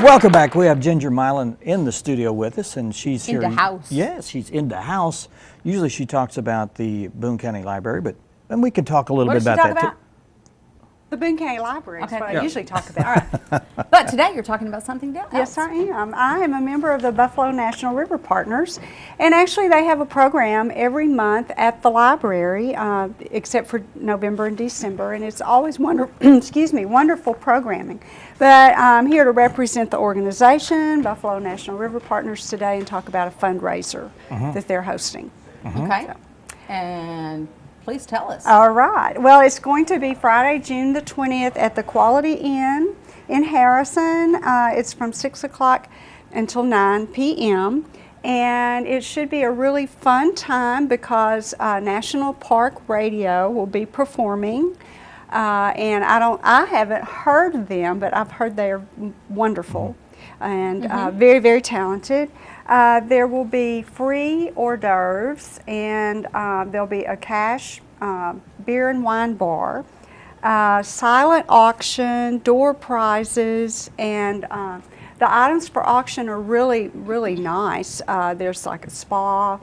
Welcome back. We have Ginger Milan in the studio with us, and she's here. In the house. Yes, she's in the house. Usually she talks about the Boone County Library, but and we can talk a little bit about that too. The Boone County Library is what I usually talk about. All right. But today you're talking about something else. Yes, I am. I am a member of the Buffalo National River Partners, and actually they have a program every month at the library, except for November and December, and it's always wonderful programming. But I'm here to represent the organization, Buffalo National River Partners, today and talk about a fundraiser that they're hosting. Okay. And please tell us. All right. Well, it's going to be Friday, June the 20th at the Quality Inn in Harrison. It's from 6 o'clock until 9 p.m. And it should be a really fun time because National Park Radio will be performing. And I haven't heard them, but I've heard they're wonderful and very, very talented. There will be free hors d'oeuvres, and there'll be a cash beer and wine bar, silent auction, door prizes, and the items for auction are really, really nice. There's like a spa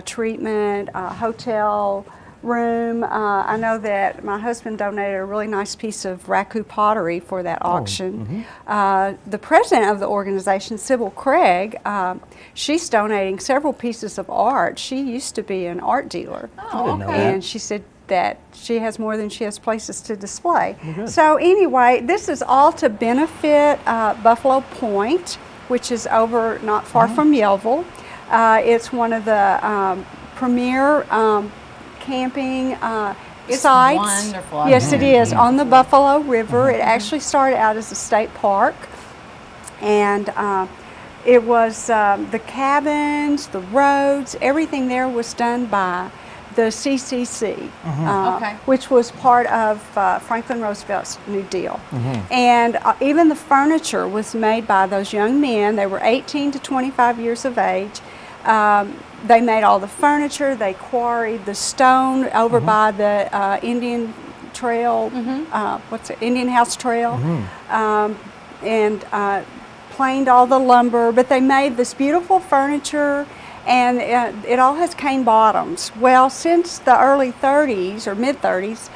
treatment, a hotel room. I know that my husband donated a really nice piece of raku pottery for that auction. The president of the organization, Sybil Craig, she's donating several pieces of art. She used to be an art dealer. Oh, okay. And she said that she has more than she has places to display. So anyway, this is all to benefit Buffalo Point, which is over not far from Yellville. It's one of the premier camping sites. Wonderful. Yes, it is, on the Buffalo River. It actually started out as a state park, and it was the cabins, the roads, everything there was done by the CCC, which was part of Franklin Roosevelt's New Deal. And even the furniture was made by those young men. They were 18 to 25 years of age. They made all the furniture. They quarried the stone over by the Indian Trail, Indian House Trail, and planed all the lumber. But they made this beautiful furniture, and it all has cane bottoms. Well, since the early 30s or mid 30s,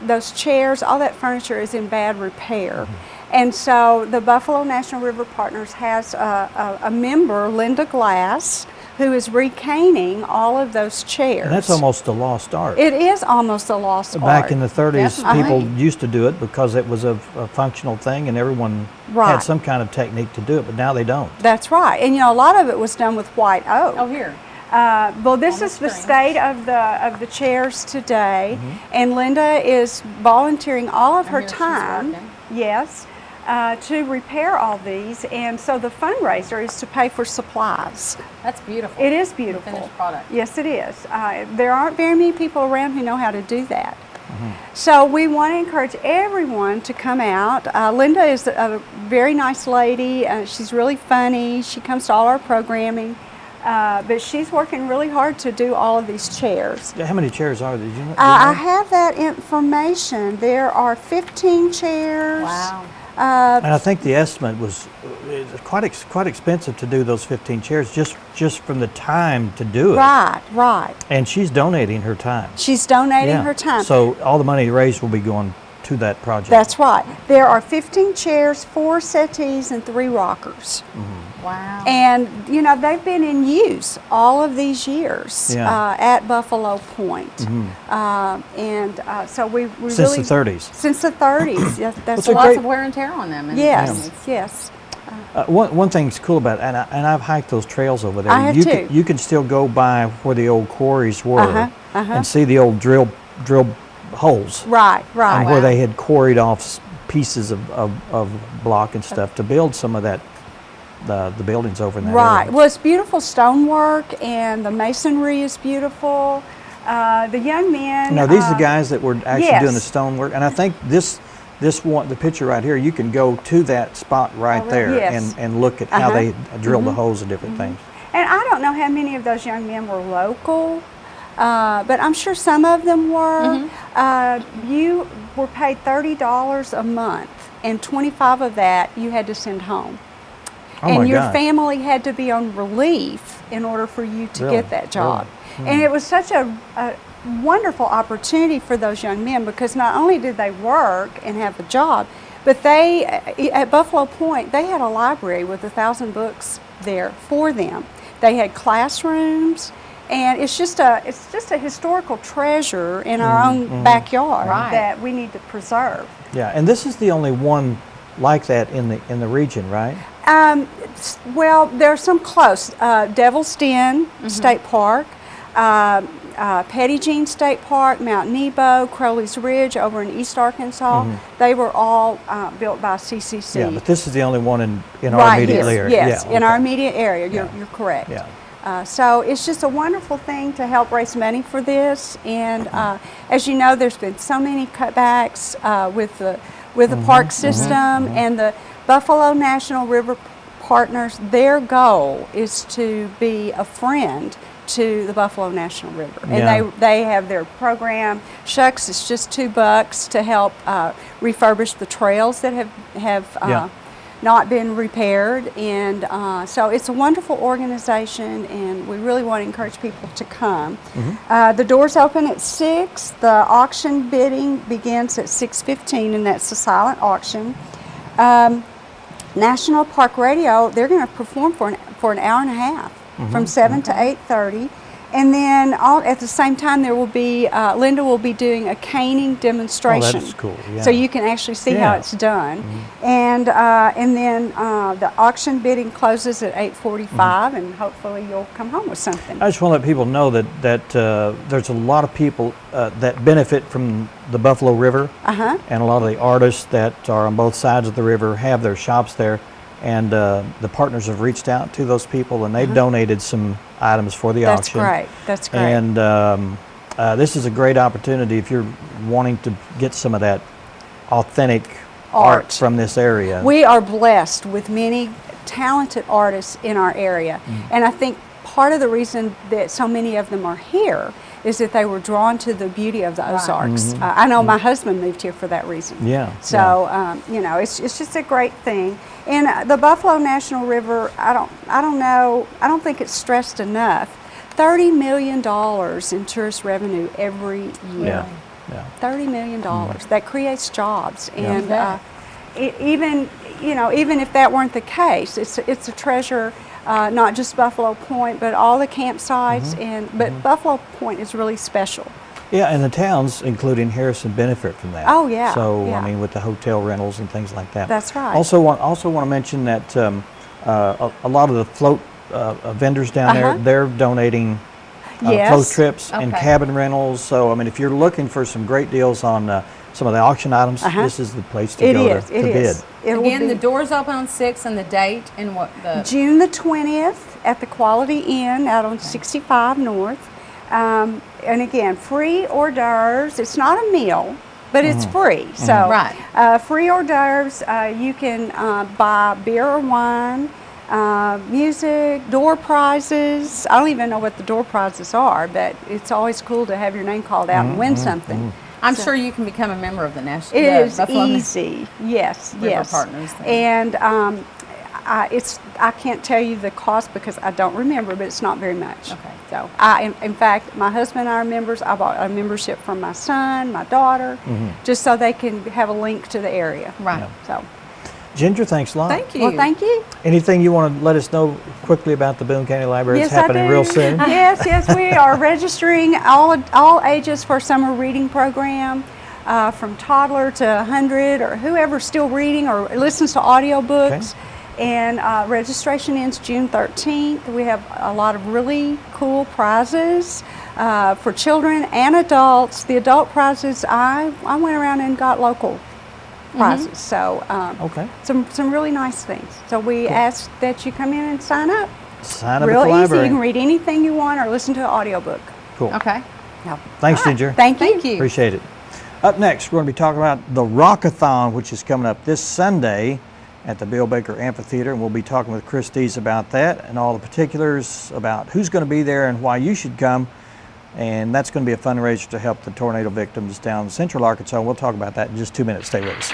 those chairs, all that furniture is in bad repair. And so the Buffalo National River Partners has a member, Linda Glass, who is recaning all of those chairs. And that's almost a lost art. It is almost a lost art. Back in the 30s, Definitely. people used to do it because it was a functional thing and everyone had some kind of technique to do it, but now they don't. That's right. And a lot of it was done with white oak. Oh, here. Well, this is the state of the chairs today, and Linda is volunteering all of her time. Yes. To repair all these, and so the fundraiser is to pay for supplies. That's beautiful. It is beautiful. Finished product. Yes, it is. There aren't very many people around who know how to do that. So we want to encourage everyone to come out. Linda is a very nice lady. She's really funny. She comes to all our programming. But she's working really hard to do all of these chairs. How many chairs are there? Do you know? I have that information. There are 15 chairs. Wow. And I think the estimate was quite expensive to do those 15 chairs just from the time to do it. Right. And she's donating her time. She's donating her time. So all the money raised will be going to that project. That's right. There are 15 chairs, 4 settees, and 3 rockers. Wow. And, they've been in use all of these years at Buffalo Point. So we Since really... the 30s. Since the 30s. That's There's lots of wear and tear on them. Yes. One thing's cool about it, and I've hiked those trails over there. I have too. You can still go by where the old quarries were and see the old drill holes. Right. And where they had quarried off pieces of block and stuff to build some of that, the buildings over in that area. Well, it's beautiful stonework, and the masonry is beautiful. The young men... Now, these are the guys that were actually doing the yes. stonework, and I think this one, the picture right here, you can go to that spot right there Yes. and look at how they drilled the holes and different things. And I don't know how many of those young men were local, but I'm sure some of them were. You were paid $30 a month and 25 of that you had to send home. Oh And my your gosh. family had to be on relief in order for you to Really? get that job. Really? And it was such a wonderful opportunity for those young men, because not only did they work and have a job, but they, at Buffalo Point, they had a library with 1,000 books there for them. They had classrooms, and it's just a historical treasure in our own backyard Right. that we need to preserve. Yeah, and this is the only one like that in the region, right? Well, there's some close. Devil's Den State Park, Petty Jean State Park, Mount Nebo, Crowley's Ridge over in East Arkansas. They were all built by CCC. Yeah, but this is the only one in our Right, immediate yes, area. yes, Yeah, in our okay. immediate area. Yeah. You're correct. Yeah. So it's just a wonderful thing to help raise money for this. And as you know, there's been so many cutbacks with the park system and the Buffalo National River Partners. Their goal is to be a friend to the Buffalo National River, and Yeah. they have their program. Shucks, it's just $2 to help refurbish the trails that have Yeah. not been repaired, and so it's a wonderful organization, and we really want to encourage people to come. The doors open at 6. The auction bidding begins at 6:15, and that's a silent auction. National Park Radio, they're going to perform for an hour and a half from 7 to 8:30. And then at the same time, there will be, Linda will be doing a caning demonstration. Oh, that's cool, yeah. So you can actually see how Yeah. it's done. And then the auction bidding closes at 8:45, and hopefully you'll come home with something. I just want to let people know that there's a lot of people that benefit from the Buffalo River, and a lot of the artists that are on both sides of the river have their shops there, and the partners have reached out to those people, and they've donated some items for the That's auction. great. That's great. And this is a great opportunity if you're wanting to get some of that authentic art Art. from this area. We are blessed with many talented artists in our area, and I think part of the reason that so many of them are here is that they were drawn to the beauty of the Ozarks. I know my husband moved here for that reason. Yeah, So you know, it's just a great thing. And the Buffalo National River, I don't think it's stressed enough. $30 million in tourist revenue every year. Yeah. $30 million. That creates jobs, and Yeah. even if that weren't the case, it's a treasure. Not just Buffalo Point, but all the campsites, but Buffalo Point is really special. Yeah, and the towns, including Harrison, benefit from that. Oh, yeah, So yeah. I mean, with the hotel rentals and things like that. That's right. Also want to mention that a lot of the float vendors down there, they're donating float Yes. trips and Okay. cabin rentals. So I mean, if you're looking for some great deals on some of the auction items, this is the place to It go is. to It bid. is. It will Again, be the doors open on 6, and the date and what the June the 20th at the Quality Inn out on 65 North. And again, free hors d'oeuvres. It's not a meal, but it's free. So Right. free hors d'oeuvres. You can buy beer or wine, music, door prizes. I don't even know what the door prizes are, but it's always cool to have your name called out and win something. I'm sure you can become a member of the National. It is Buffalo easy. Yes, River yes. Partners thing. And I can't tell you the cost because I don't remember, but it's not very much. Okay. So in fact, my husband and I are members. I bought a membership from my son, my daughter, just so they can have a link to the area. Right. Yeah. So, Ginger, thanks a lot. Thank you. well, thank you. Anything you want to let us know quickly about the Boone County Library? It's happening I do. real soon. Yes, we are registering all ages for a summer reading program. From toddler to 100 or whoever's still reading or listens to audiobooks. And registration ends June 13th. We have a lot of really cool prizes for children and adults. The adult prizes, I went around and got local prizes. So Okay. some really nice things. So we ask that you come in and sign up. Sign up Real at the easy. library. You can read anything you want or listen to an audiobook. Cool. Okay. No. Thanks, All right. Ginger. Thank you. Thank you. Appreciate it. Up next, we're going to be talking about the Rockathon, which is coming up this Sunday at the Bill Baker Amphitheater, and we'll be talking with Chris Dees about that and all the particulars about who's going to be there and why you should come. And that's going to be a fundraiser to help the tornado victims down in Central Arkansas. We'll talk about that in just 2 minutes. Stay with us.